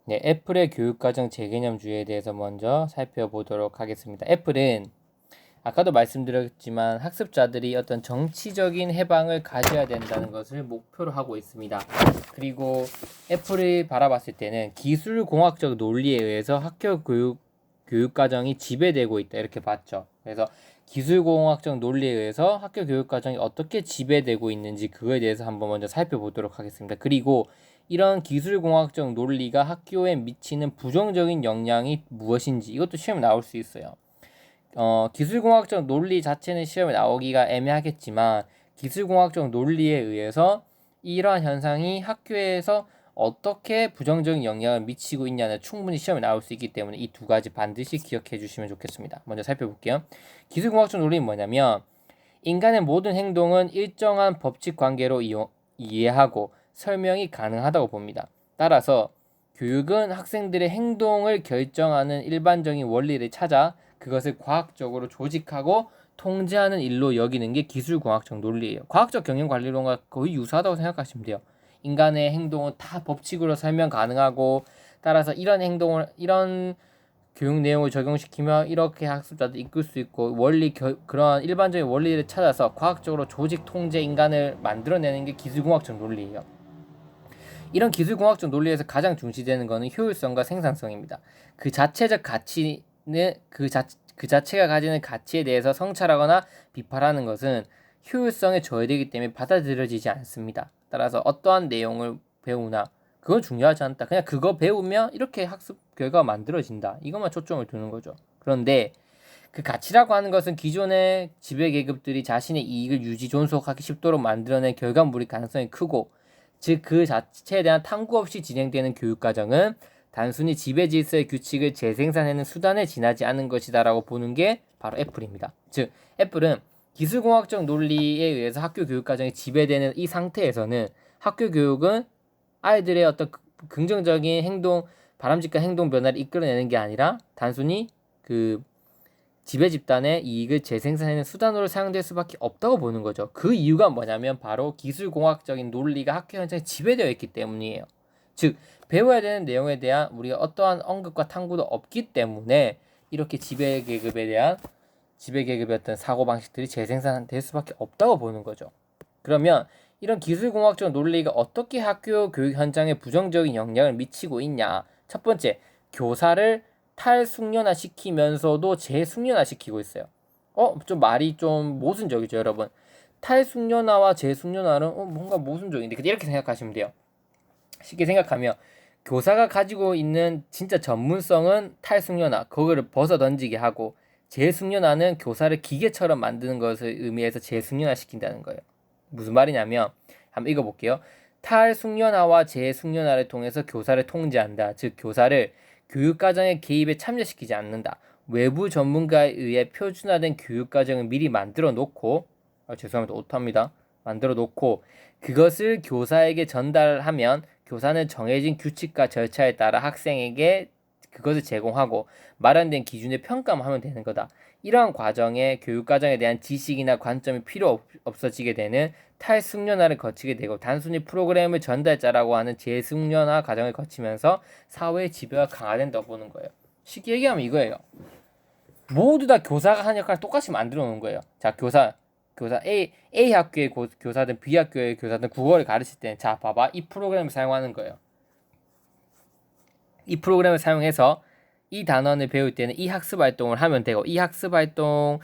네, 애플의 교육과정 재개념주의에 대해서 먼저 살펴보도록 하겠습니다. 애플은 아까도 말씀드렸지만 학습자들이 어떤 정치적인 해방을 가져야 된다는 것을 목표로 하고 있습니다. 그리고 애플을 바라봤을 때는 기술공학적 논리에 의해서 학교 교육과정이 지배되고 있다 이렇게 봤죠. 그래서 기술공학적 논리에 의해서 학교 교육과정이 어떻게 지배되고 있는지 그거에 대해서 한번 먼저 살펴보도록 하겠습니다. 그리고 이런 기술공학적 논리가 학교에 미치는 부정적인 영향이 무엇인지 이것도 시험에 나올 수 있어요. 기술공학적 논리 자체는 시험에 나오기가 애매하겠지만 기술공학적 논리에 의해서 이러한 현상이 학교에서 어떻게 부정적인 영향을 미치고 있냐는 충분히 시험에 나올 수 있기 때문에 이 두 가지 반드시 기억해 주시면 좋겠습니다. 먼저 살펴볼게요. 기술공학적 논리는 뭐냐면 인간의 모든 행동은 일정한 법칙 관계로 이해하고 설명이 가능하다고 봅니다. 따라서 교육은 학생들의 행동을 결정하는 일반적인 원리를 찾아 그것을 과학적으로 조직하고 통제하는 일로 여기는 게 기술공학적 논리예요. 과학적 경영관리론과 거의 유사하다고 생각하시면 돼요. 인간의 행동은 다 법칙으로 설명 가능하고 따라서 이런 교육 내용을 적용시키며 이렇게 학습자들 이끌 수 있고 그러한 일반적인 원리를 찾아서 과학적으로 조직 통제 인간을 만들어내는 게 기술공학적 논리예요. 이런 기술공학적 논리에서 가장 중시되는 것은 효율성과 생산성입니다. 그 자체적 가치는 그 자체가 가지는 가치에 대해서 성찰하거나 비판하는 것은 효율성에 저해되기 때문에 받아들여지지 않습니다. 따라서 어떠한 내용을 배우나 그건 중요하지 않다. 그냥 그거 배우면 이렇게 학습 결과가 만들어진다. 이것만 초점을 두는 거죠. 그런데 그 가치라고 하는 것은 기존의 지배계급들이 자신의 이익을 유지 존속하기 쉽도록 만들어낸 결과물일 가능성이 크고 즉 그 자체에 대한 탐구 없이 진행되는 교육과정은 단순히 지배질서의 규칙을 재생산하는 수단에 지나지 않은 것이다라고 보는 게 바로 애플입니다. 즉 애플은 기술공학적 논리에 의해서 학교 교육과정이 지배되는 이 상태에서는 학교 교육은 아이들의 어떤 긍정적인 행동, 바람직한 행동 변화를 이끌어내는 게 아니라 단순히 그 지배 집단의 이익을 재생산하는 수단으로 사용될 수밖에 없다고 보는 거죠. 그 이유가 뭐냐면 바로 기술공학적인 논리가 학교 현장에 지배되어 있기 때문이에요. 즉 배워야 되는 내용에 대한 우리가 어떠한 언급과 탐구도 없기 때문에 이렇게 지배계급의 어떤 사고방식들이 재생산될 수밖에 없다고 보는 거죠. 그러면 이런 기술공학적 논리가 어떻게 학교 교육 현장에 부정적인 영향을 미치고 있냐? 첫 번째, 교사를 탈숙련화 시키면서도 재숙련화 시키고 있어요. 좀 말이 좀 모순적이죠, 여러분. 탈숙련화와 재숙련화는 뭔가 모순적인데 이렇게 생각하시면 돼요. 쉽게 생각하면 교사가 가지고 있는 진짜 전문성은 탈숙련화, 그거를 벗어 던지게 하고 재숙련화는 교사를 기계처럼 만드는 것을 의미해서 재숙련화 시킨다는 거예요. 무슨 말이냐면 한번 읽어볼게요. 탈숙련화와 재숙련화를 통해서 교사를 통제한다. 즉 교사를 교육과정의 개입에 참여시키지 않는다. 외부 전문가에 의해 표준화된 교육과정을 미리 만들어 놓고 죄송합니다. 오타입니다. 만들어 놓고 그것을 교사에게 전달하면 교사는 정해진 규칙과 절차에 따라 학생에게 그것을 제공하고 마련된 기준에 평가만 하면 되는 거다. 이러한 과정에 교육과정에 대한 지식이나 관점이 필요 없어지게 되는 탈숙련화를 거치게 되고 단순히 프로그램을 전달자라고 하는 재숙련화 과정을 거치면서 사회의 지배가 강화된다고 보는 거예요. 쉽게 얘기하면 이거예요. 모두 다 교사가 하는 역할을 똑같이 만들어 놓은 거예요. 자, 교사 A 학교의 교사든 B 학교의 교사든 국어를 가르칠 때는 자, 봐봐. 이 프로그램을 사용하는 거예요. 이 프로그램을 사용해서 이 단원을 배울 때는 이 학습 활동을 하면 되고 이 학습 활동은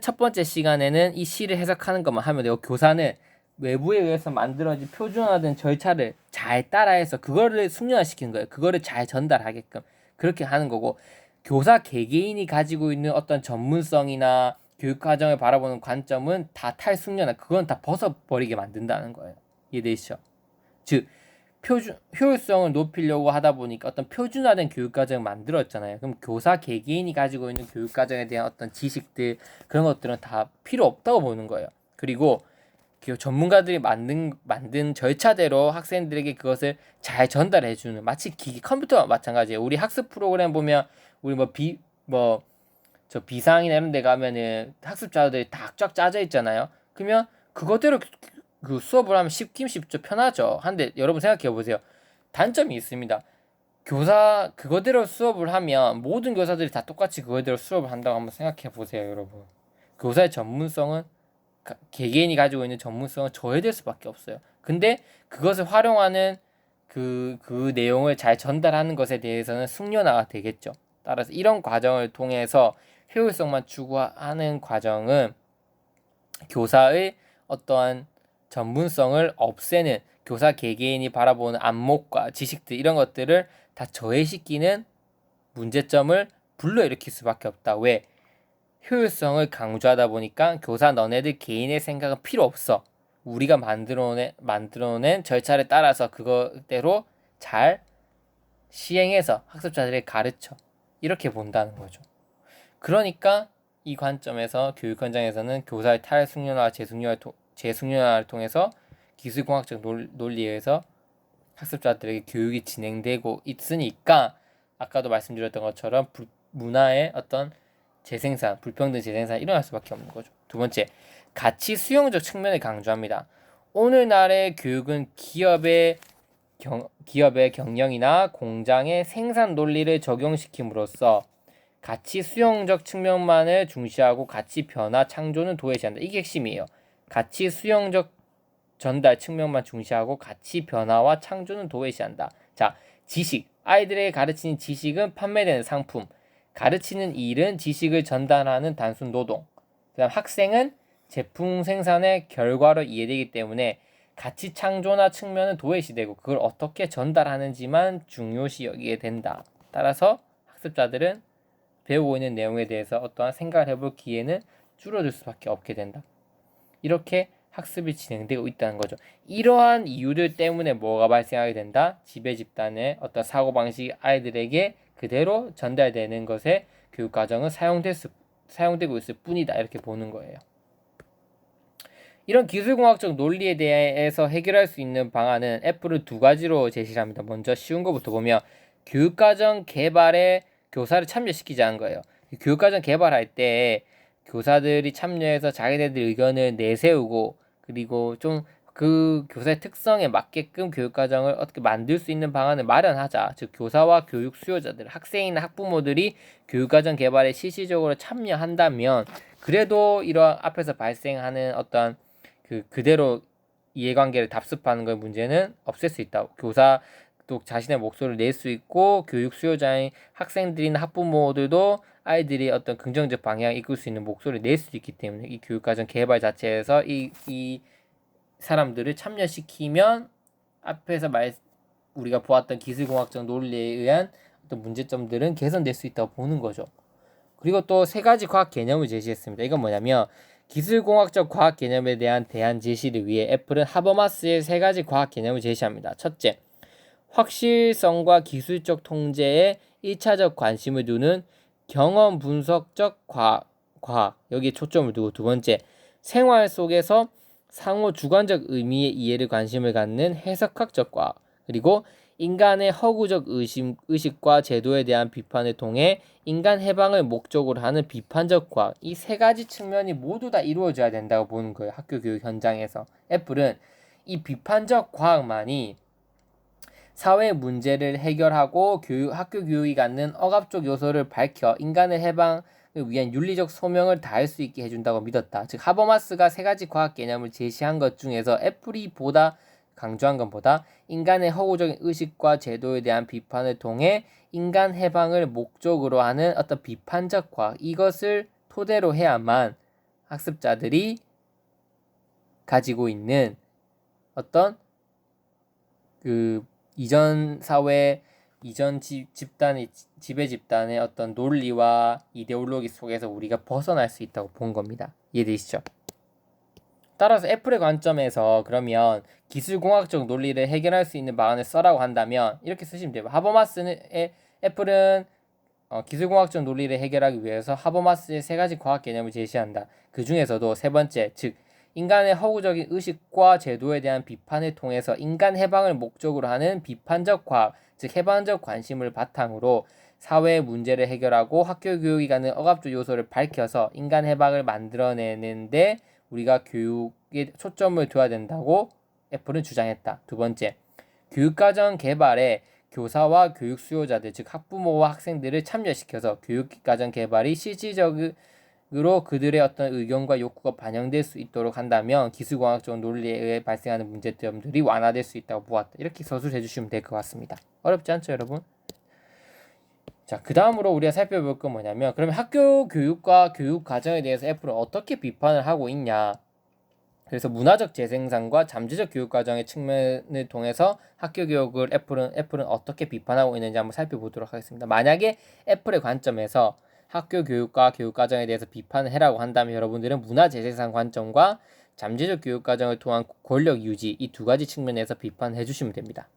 첫 번째 시간에는 이 시를 해석하는 것만 하면 되고 교사는 외부에 의해서 만들어진 표준화된 절차를 잘 따라해서 그거를 숙련화시키는 거예요. 그거를 잘 전달하게끔 그렇게 하는 거고 교사 개개인이 가지고 있는 어떤 전문성이나 교육 과정을 바라보는 관점은 다 탈숙련화 그건 다 벗어버리게 만든다는 거예요. 이해되시죠? 즉 효율성을 높이려고 하다 보니까 어떤 표준화된 교육과정을 만들었잖아요. 그럼 교사 개개인이 가지고 있는 교육과정에 대한 어떤 지식들 그런 것들은 다 필요 없다고 보는 거예요. 그리고 그 전문가들이 만든 절차대로 학생들에게 그것을 잘 전달해주는 마치 컴퓨터와 마찬가지예요. 우리 학습 프로그램 보면 우리 저 비상이나 이런 데 가면은 학습 자료들이 다 쫙 짜져 있잖아요. 그러면 그거대로 그 수업을 하면 쉽긴 쉽죠. 편하죠. 한데 여러분 생각해 보세요. 단점이 있습니다. 교사 그거대로 수업을 하면 모든 교사들이 다 똑같이 그거대로 수업을 한다고 한번 생각해 보세요, 여러분. 교사의 전문성은 개개인이 가지고 있는 전문성은 저해될 수밖에 없어요. 근데 그것을 활용하는 그 내용을 잘 전달하는 것에 대해서는 숙련화가 되겠죠. 따라서 이런 과정을 통해서 효율성만 추구하는 과정은 교사의 어떠한 전문성을 없애는, 교사 개개인이 바라보는 안목과 지식들 이런 것들을 다 저해시키는 문제점을 불러일으킬 수밖에 없다. 왜? 효율성을 강조하다 보니까 교사 너네들 개인의 생각은 필요 없어. 우리가 만들어낸 절차를 따라서 그거대로 잘 시행해서 학습자들에게 가르쳐. 이렇게 본다는 거죠. 그러니까 이 관점에서 교육 현장에서는 교사의 탈숙련화, 재숙련화를 통해서 기술공학적 논리에서 학습자들에게 교육이 진행되고 있으니까 아까도 말씀드렸던 것처럼 문화의 어떤 재생산, 불평등 재생산이 일어날 수밖에 없는 거죠. 두 번째, 가치 수용적 측면을 강조합니다. 오늘날의 교육은 기업의 경영이나 공장의 생산 논리를 적용시킴으로써 가치 수용적 측면만을 중시하고 가치 변화 창조는 도외시한다. 이게 핵심이에요. 가치 수용적 전달 측면만 중시하고 가치 변화와 창조는 도외시한다. 자, 지식. 아이들에게 가르치는 지식은 판매되는 상품. 가르치는 일은 지식을 전달하는 단순 노동. 그다음 학생은 제품 생산의 결과로 이해되기 때문에 가치 창조나 측면은 도외시되고 그걸 어떻게 전달하는지만 중요시 여기게 된다. 따라서 학습자들은 배우고 있는 내용에 대해서 어떠한 생각을 해볼 기회는 줄어들 수밖에 없게 된다. 이렇게 학습이 진행되고 있다는 거죠. 이러한 이유들 때문에 뭐가 발생하게 된다? 지배 집단의 어떤 사고방식이 아이들에게 그대로 전달되는 것에 교육과정은 사용되고 있을 뿐이다. 이렇게 보는 거예요. 이런 기술공학적 논리에 대해서 해결할 수 있는 방안은 애플은 두 가지로 제시를 합니다. 먼저 쉬운 것부터 보면 교육과정 개발에 교사를 참여시키자는 거예요. 교육과정 개발할 때 교사들이 참여해서 자기네들 의견을 내세우고 그리고 좀 그 교사의 특성에 맞게끔 교육과정을 어떻게 만들 수 있는 방안을 마련하자. 즉 교사와 교육 수요자들, 학생이나 학부모들이 교육과정 개발에 실질적으로 참여한다면 그래도 이러한 앞에서 발생하는 어떤 그대로 이해관계를 답습하는 걸 문제는 없앨 수 있다. 교사도 자신의 목소리를 낼 수 있고 교육 수요자인 학생들이나 학부모들도 아이들이 어떤 긍정적 방향을 이끌 수 있는 목소리를 낼 수 있기 때문에 이 교육과정 개발 자체에서 이 사람들을 참여시키면 앞에서 우리가 보았던 기술공학적 논리에 의한 어떤 문제점들은 개선될 수 있다고 보는 거죠. 그리고 또 세 가지 과학 개념을 제시했습니다. 이건 뭐냐면 기술공학적 과학 개념에 대한 대안 제시를 위해 애플은 하버마스의 세 가지 과학 개념을 제시합니다. 첫째, 확실성과 기술적 통제에 1차적 관심을 두는 경험 분석적 과학, 여기에 초점을 두고 두 번째, 생활 속에서 상호 주관적 의미의 이해를 관심을 갖는 해석학적 과학, 그리고 인간의 허구적 의식과 제도에 대한 비판을 통해 인간 해방을 목적으로 하는 비판적 과학, 이 세 가지 측면이 모두 다 이루어져야 된다고 보는 거예요. 학교 교육 현장에서. 애플은 이 비판적 과학만이 사회 문제를 해결하고 학교 교육이 갖는 억압적 요소를 밝혀 인간의 해방을 위한 윤리적 소명을 다할 수 있게 해준다고 믿었다. 즉 하버마스가 세 가지 과학 개념을 제시한 것 중에서 애플이 보다 강조한 것보다 인간의 허구적인 의식과 제도에 대한 비판을 통해 인간 해방을 목적으로 하는 어떤 비판적 과학, 이것을 토대로 해야만 학습자들이 가지고 있는 어떤 이전 사회, 이전 지배 집단의 어떤 논리와 이데올로기 속에서 우리가 벗어날 수 있다고 본 겁니다. 이해되시죠? 따라서 애플의 관점에서 그러면 기술공학적 논리를 해결할 수 있는 방안을 써라고 한다면 이렇게 쓰시면 돼요. 애플은 기술공학적 논리를 해결하기 위해서 하버마스의 세 가지 과학 개념을 제시한다. 그 중에서도 세 번째, 즉 인간의 허구적인 의식과 제도에 대한 비판을 통해서 인간 해방을 목적으로 하는 비판적 과학, 즉 해방적 관심을 바탕으로 사회의 문제를 해결하고 학교 교육이 갖는 억압적 요소를 밝혀서 인간 해방을 만들어내는데 우리가 교육에 초점을 둬야 된다고 애플은 주장했다. 두 번째, 교육과정 개발에 교사와 교육 수요자들, 즉 학부모와 학생들을 참여시켜서 교육과정 개발이 실질적으로 그들의 어떤 의견과 욕구가 반영될 수 있도록 한다면 기술공학적 논리에 의해 발생하는 문제점들이 완화될 수 있다고 보았다. 이렇게 서술해 주시면 될 것 같습니다. 어렵지 않죠, 여러분? 자, 그 다음으로 우리가 살펴볼 건 뭐냐면, 그러면 학교 교육과 교육 과정에 대해서 애플은 어떻게 비판을 하고 있냐. 그래서 문화적 재생산과 잠재적 교육 과정의 측면을 통해서 학교 교육을 애플은 어떻게 비판하고 있는지 한번 살펴보도록 하겠습니다. 만약에 애플의 관점에서 학교 교육과 교육 과정에 대해서 비판을 해라고 한다면 여러분들은 문화 재생산 관점과 잠재적 교육 과정을 통한 권력 유지 이 두 가지 측면에서 비판해 주시면 됩니다.